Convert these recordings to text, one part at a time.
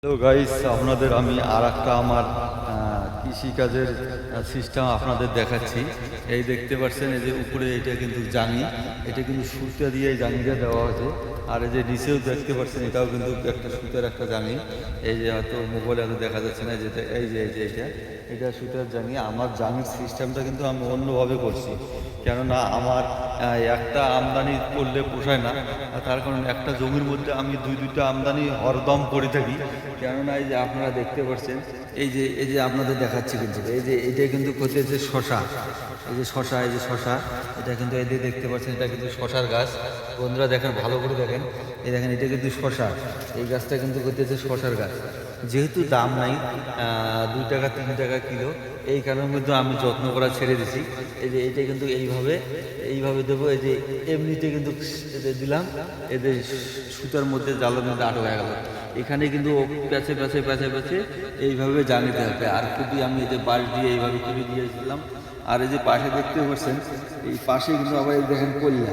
Hello guys, আপনাদের আমি আর একটা আমার কৃষিকাজের সিস্টেম আপনাদের দেখাচ্ছি। এই দেখতে পাচ্ছেন, এই যে উপরে এটা কিন্তু জাঙি, এটা কিন্তু সুতা দিয়ে এই জাঙিটা দেওয়া হয়েছে। আর এই যে নিচেও দেখতে পাচ্ছেন, এটাও কিন্তু একটা সুতার একটা জাঙি। এই যে হয়তো মোবাইলে হয়তো দেখা যাচ্ছে না, যেটা এই যে এটা সুতার জাঙি। আমার জাঙির সিস্টেমটা কিন্তু আমি অন্যভাবে করছি, কেননা আমার একটা আমদানি করলে পোষায় না। তার কারণ একটা জমির মধ্যে আমি দুইটা আমদানি হরদম করে থাকি। কেননা এই যে আপনারা দেখতে পাচ্ছেন, এই যে আপনাদের দেখাচ্ছি, কিন্তু এটা কিন্তু হচ্ছে শশা। এই যে শশা, এটা কিন্তু এই যে দেখতে পাচ্ছেন, এটা কিন্তু শশার গাছ। বন্ধুরা দেখেন, ভালো করে দেখেন, এই দেখেন, এটা কিন্তু শশা। এই গাছটা কিন্তু হচ্ছে শশার গাছ। যেহেতু দাম নাই, 2 টাকা 3 টাকা কিলো, এই কারণের মধ্যে আমি যত্ন করা ছেড়ে দিছি। এই যে এটা কিন্তু এইভাবে দেবো। এই যে এমনিতে কিন্তু দিলাম, এদের সুতার মধ্যে, জালের মধ্যে আটক হয়ে গেল। এখানে কিন্তু প্যাচে এইভাবে জানিতে হবে। আর খুবই আমি এই যে বাঁশ দিয়ে এইভাবে খুবই দিয়েছিলাম। আর এই যে পাশে দেখতে পাচ্ছেন, এই পাশে কিন্তু আবার এই দেখেন কল্যা।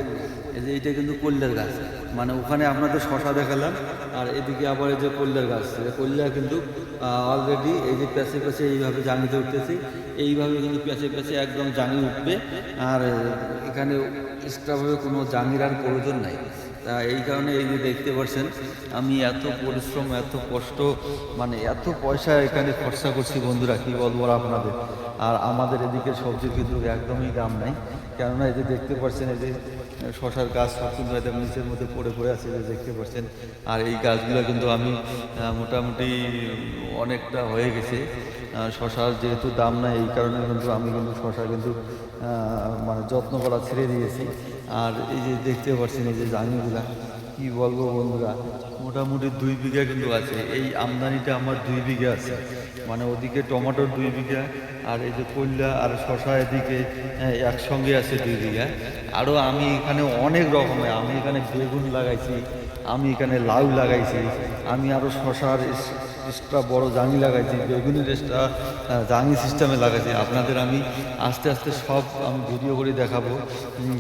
এই যে এটা কিন্তু কল্যার গাছ, মানে ওখানে আপনাদের শশা দেখালাম, আর এদিকে আবার এই যে কল্যার গাছ। কল্যা কিন্তু অলরেডি এই যে প্যাচে এইভাবে জাঙিতে উঠতেছি। এইভাবে কিন্তু প্যাচে একদম জাঙি উঠবে। আর এখানে এক্সট্রাভাবে কোনো জাঙির আর প্রয়োজন নাই। তা এই কারণে এই যে দেখতে পাচ্ছেন, আমি এত পরিশ্রম, এত কষ্ট, মানে এত পয়সা এখানে খরচা করছি বন্ধুরা, কি বলবো আপনাদের। আর আমাদের এদিকে সবজির কিন্তু একদমই দাম নাই, কেননা এই যে দেখতে পাচ্ছেন, এই যে শশার গাছ সব কিন্তু একদম নিচের মধ্যে পড়ে আছে, যে দেখতে পাচ্ছেন। আর এই গাছগুলো কিন্তু আমি মোটামুটি অনেকটা হয়ে গেছে। শশার যেহেতু দাম নাই, এই কারণে কিন্তু আমি কিন্তু শশা কিন্তু মানে যত্ন করা ছেড়ে দিয়েছি। আর এই যে দেখতে পাচ্ছেন, এই যে জাঙিগুলা, কি বলবো বন্ধুরা, মোটামুটি 2 বিঘা কিন্তু আছে। এই আমদানিটা আমার 2 বিঘা আছে, মানে ওদিকে টমেটোর 2 বিঘা, আর এই যে কল্যা আর শশা এদিকে একসঙ্গে আছে 2 বিঘা। আরও আমি এখানে অনেক রকমের, আমি এখানে বেগুন লাগাইছি, আমি এখানে লাউ লাগাইছি, আমি আরও শশার এক্সট্রা বড় জাঙি লাগাইছি, বেগুনের এক্সট্রা জাঙি সিস্টেমে লাগাইছি। আপনাদের আমি আস্তে আস্তে সব আমি ভিডিও করে দেখাবো।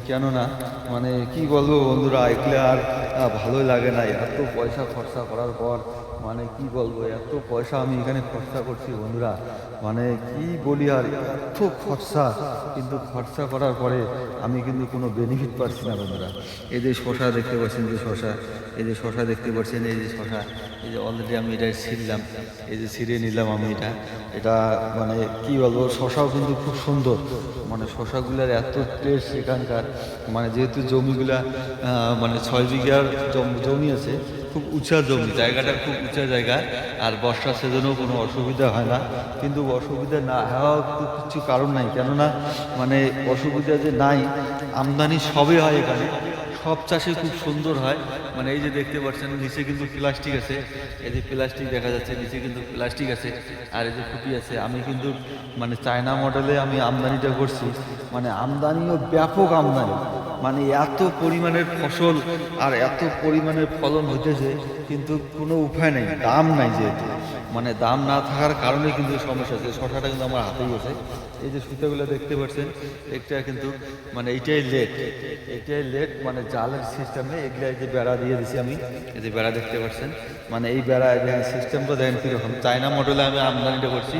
কেননা মানে কি বলবো বন্ধুরা, এগুলো আর ভালোই লাগে না। এত পয়সা খরচা করার পর, মানে কি বলবো, এত পয়সা আমি এখানে খরচা করছি বন্ধুরা, মানে কি বলি আর, এত খরচা, কিন্তু খরচা করার পরে আমি কিন্তু কোনো বেনিফিট পাচ্ছি না বন্ধুরা। এই যে শশা দেখতে পাচ্ছেন, যে শশা, এই যে শশা দেখতে পাচ্ছেন, এই যে শশা, এই যে অলরেডি আমি এটা ছিঁড়লাম, এই যে ছিঁড়ে নিলাম আমি এটা মানে কি বলবো, শশাও কিন্তু খুব সুন্দর, মানে শশাগুলার এত টেস্ট এখানকার। মানে যেহেতু জমিগুলা মানে 6 বিঘার জমি আছে, খুব উঁচা জমি, জায়গাটা খুব উঁচা জায়গা। আর বর্ষার সিজনেও কোনো অসুবিধা হয় না, কিন্তু অসুবিধা না হওয়ার তো কিছু কারণ নাই, কেননা মানে অসুবিধা যে নাই, আমদানি সবই হয় এখানে, সব চাষে খুব সুন্দর হয়। মানে এই যে দেখতে পাচ্ছেন, নিচে কিন্তু প্লাস্টিক আছে, এই যে প্লাস্টিক দেখা যাচ্ছে, নিচে কিন্তু প্লাস্টিক আছে, আর এই যে খুঁটি আছে। আমি কিন্তু মানে চায়না মডেলে আমি আমদানিটা করছি, মানে আমদানিও ব্যাপক আমদানি, মানে এত পরিমাণের ফসল আর এত পরিমাণের ফলন হইতেছে, কিন্তু কোনো উপায় নেই, দাম নাই যেহেতু, মানে দাম না থাকার কারণে কিন্তু সমস্যা আছে। শশাটা কিন্তু আমার হাতেই আছে, এই যে সুতাগুলো দেখতে পাচ্ছেন, একটা কিন্তু মানে এটাই লেট, মানে জালের সিস্টেমে এগুলো এই যে বেড়া দিয়ে দিছি আমি, এই যে বেড়া দেখতে পাচ্ছেন, মানে এই বেড়া সিস্টেমটা দেখেন কীরকম। চায়না মডেলে আমি আমদানিটা করছি,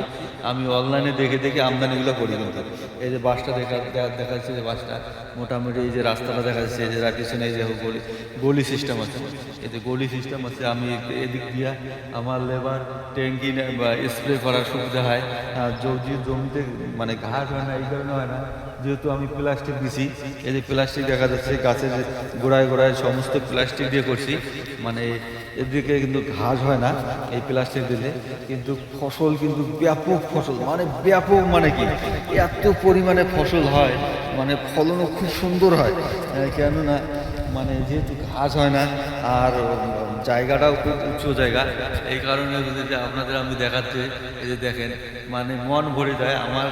আমি অনলাইনে দেখে আমদানিগুলো করি। কিন্তু এই যে বাসটা দেখাচ্ছে, যে বাসটা মোটামুটি, এই যে রাস্তাটা দেখা যাচ্ছে, এই যে পিছনে এই যে গলি সিস্টেম আছে, এই যে গলি সিস্টেম আছে। আমি এদিক দিয়ে আমার লেবার ট্যাঙ্কি বা স্প্রে করার সুবিধা হয়। যদি জমিতে মানে ঘাস হয় না, এই কারণে হয় না, যেহেতু আমি প্লাস্টিক দিছি। এই যে প্লাস্টিক দেখা যাচ্ছে, গাছের গোড়ায় সমস্ত প্লাস্টিক দিয়ে করছি, মানে এদিকে কিন্তু ঘাস হয় না এই প্লাস্টিক দিলে। কিন্তু ফসল কিন্তু ব্যাপক ফসল, মানে ব্যাপক, মানে কি এত পরিমাণে ফসল হয়, মানে ফলনও খুব সুন্দর হয়। কেননা মানে যেহেতু ঘাস হয় না, আর জায়গাটাও খুব উঁচু জায়গা, এই কারণে যদি আপনাদের আমি দেখাচ্ছি, এই যে দেখেন, মানে মন ভরে যায় আমার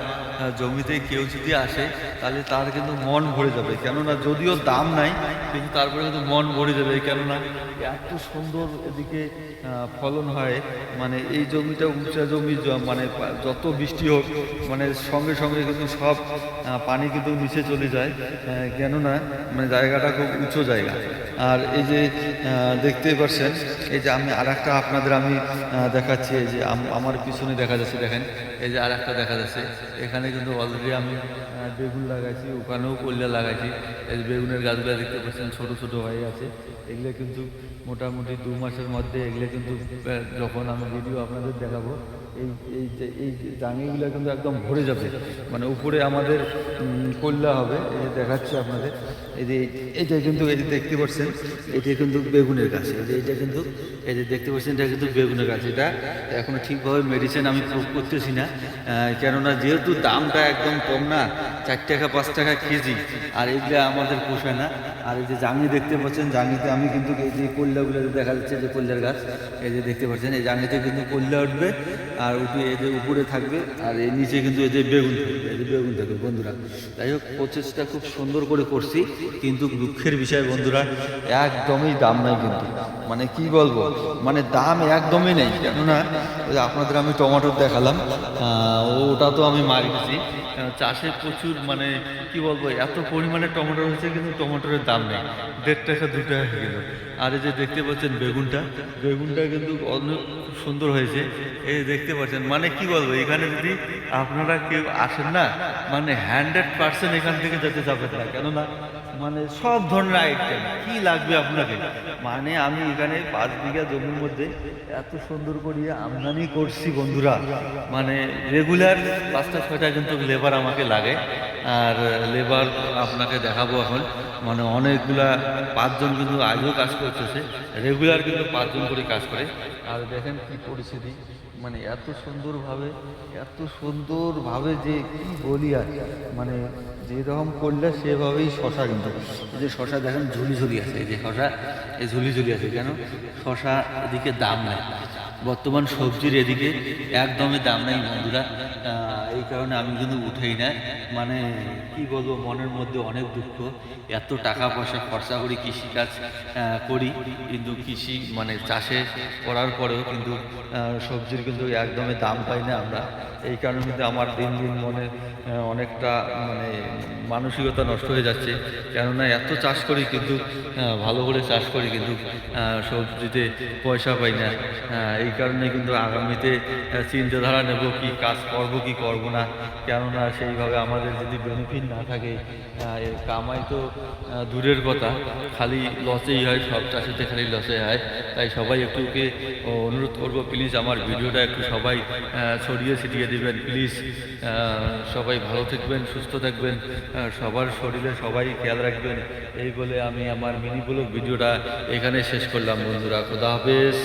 জমিতে কেউ যদি আসে, তাহলে তার কিন্তু মন ভরে যাবে। কেননা যদিও দাম নাই, কিন্তু তারপরে কিন্তু মন ভরে যাবে, কেননা এত সুন্দর এদিকে ফলন হয়। মানে এই জমিটা উঁচা জমি, মানে যত বৃষ্টি হোক মানে সঙ্গে সঙ্গে কিন্তু সব পানি কিন্তু নিচে চলে যায়, কেননা মানে জায়গাটা খুব উঁচু জায়গা। আর এই যে দেখতেই পাচ্ছেন, এই যে আমি আর একটা আপনাদের আমি দেখাচ্ছি, এই যে আমার পিছনে দেখা যাচ্ছে, দেখেন এই যে আর একটা দেখা যাচ্ছে, এখানে কিন্তু অলরেডি আমি বেগুন লাগাইছি, ওখানেও কল্যা লাগাইছি। এই যে বেগুনের গাছগুলো দেখতে পাচ্ছেন ছোট ছোট হয়ে আছে, এগুলো কিন্তু মোটামুটি 2 মাসের মধ্যে এগুলো কিন্তু যখন আমি ভিডিও আপনাদের দেখাবো, এই জাঙ্গিগুলো কিন্তু একদম ভরে যাবে, মানে উপরে আমাদের কল্যা হবে। এই যে দেখাচ্ছি আপনাদের, এই যে এইটা কিন্তু এই যে দেখতে পাচ্ছেন, এটা কিন্তু বেগুনের গাছ। এইটা কিন্তু এই যে দেখতে পাচ্ছেন, এটা কিন্তু বেগুনের গাছ। এটা এখনো ঠিকভাবে মেডিসিন আমি প্রয়োগ করতেছি না, কেননা যেহেতু দামটা একদম কম না, 4 টাকা 5 টাকা কেজি, আর এইগুলো আমাদের পোষায় না। আর এই যে জাঙ্গি দেখতে পাচ্ছেন, জাঙ্গিতে আমি কিন্তু এই যে কল্যাগুলো দেখা যাচ্ছে, যে কল্যার গাছ, এই যে দেখতে পাচ্ছেন, এই জাঙ্গিতে কিন্তু কল্যা উঠবে, আর উঠে এই যে উপরে থাকবে, আর এই নিচে কিন্তু এই যে বেগুন থাকবে, এই যে বেগুন থাকবে বন্ধুরা। যাই হোক, প্রচেষ্টা খুব সুন্দর করে করছি, কিন্তু দুঃখের বিষয় বন্ধুরা, একদমই দাম নাই কিন্তু, মানে কি বলবো, মানে দাম একদমই নেই। কেননা ওই যে আপনাদের আমি টমেটো দেখালাম, ওটা তো আমি মারি দিছি, চাষে প্রচুর, মানে কি বলবো, এত পরিমাণে টমেটো হয়েছে, কিন্তু টমেটোর দাম নেই, 1.5 টাকা 2 টাকা কিলো। আর এই যে দেখতে পাচ্ছেন বেগুনটা কিন্তু অনেক সুন্দর হয়েছে, এই দেখতে পাচ্ছেন। মানে কি বলবো, এখানে যদি আপনারা কেউ আসেন না, মানে 100% এখান থেকে যেতে যাবেন না, কেননা মানে সব ধরনের আইটেম কি লাগবে আপনাকে। মানে আমি এখানে 5 বিঘা জমির মধ্যে এত সুন্দর করিয়ে আমদানি করছি বন্ধুরা, মানে রেগুলার 5টা 6টা কিন্তু লেবার আমাকে লাগে। আর লেবার আপনাকে দেখাবো এখন, মানে অনেকগুলা 5 জন কিন্তু আজও কাজ করতেছে, রেগুলার কিন্তু 5 জন করে কাজ করে। আর দেখেন কি পরিস্থিতি, মানে এত সুন্দরভাবে যে কি বলি, আর মানে যেরকম করলে সেভাবেই শশা, কিন্তু এই যে শশা দেখেন ঝুলি ঝুলি আছে, এই যে শশা এই ঝুলি ঝুলি আছে, কেন শশা এদিকে দাম নেই, বর্তমান সবজির এদিকে একদমই দাম নেই বন্ধুরা। এই কারণে আমি কিন্তু উঠেই না, মানে কি বলবো, মনের মধ্যে অনেক দুঃখ। এত টাকা পয়সা খরচা করি, কৃষিকাজ করি, কিন্তু কৃষি মানে চাষে করার পরেও কিন্তু সবজির কিন্তু একদমই দাম পাই না আমরা। এই কারণে কিন্তু আমার দিন দিন মনে অনেকটা মানে মানসিকতা নষ্ট হয়ে যাচ্ছে, কেননা এত চাষ করি, কিন্তু ভালো করে চাষ করি, কিন্তু সবজিতে পয়সা পাই না। এই কারণে কিন্তু আগামীতে চিন্তাধারা নেব, কি কাজ করব কি করব না, কেননা সেইভাবে আমাদের যদি বেনিফিট না থাকে, এর কামাই তো দূরের কথা, খালি লসেই হয়, সব চাষিতে খালি লসে হয়। তাই সবাই একটুকে অনুরোধ করব, প্লিজ আমার ভিডিওটা একটু সবাই ছড়িয়ে ছিটিয়ে দিবেন প্লিজ। সবাই ভালো থাকবেন, সুস্থ থাকবেন, সবার শরীরে সবাই খেয়াল রাখবেন। এই বলে আমি আমার মিনি ব্লগ ভিডিওটা এখানে শেষ করলাম বন্ধুরা। খোদা হাফেজ।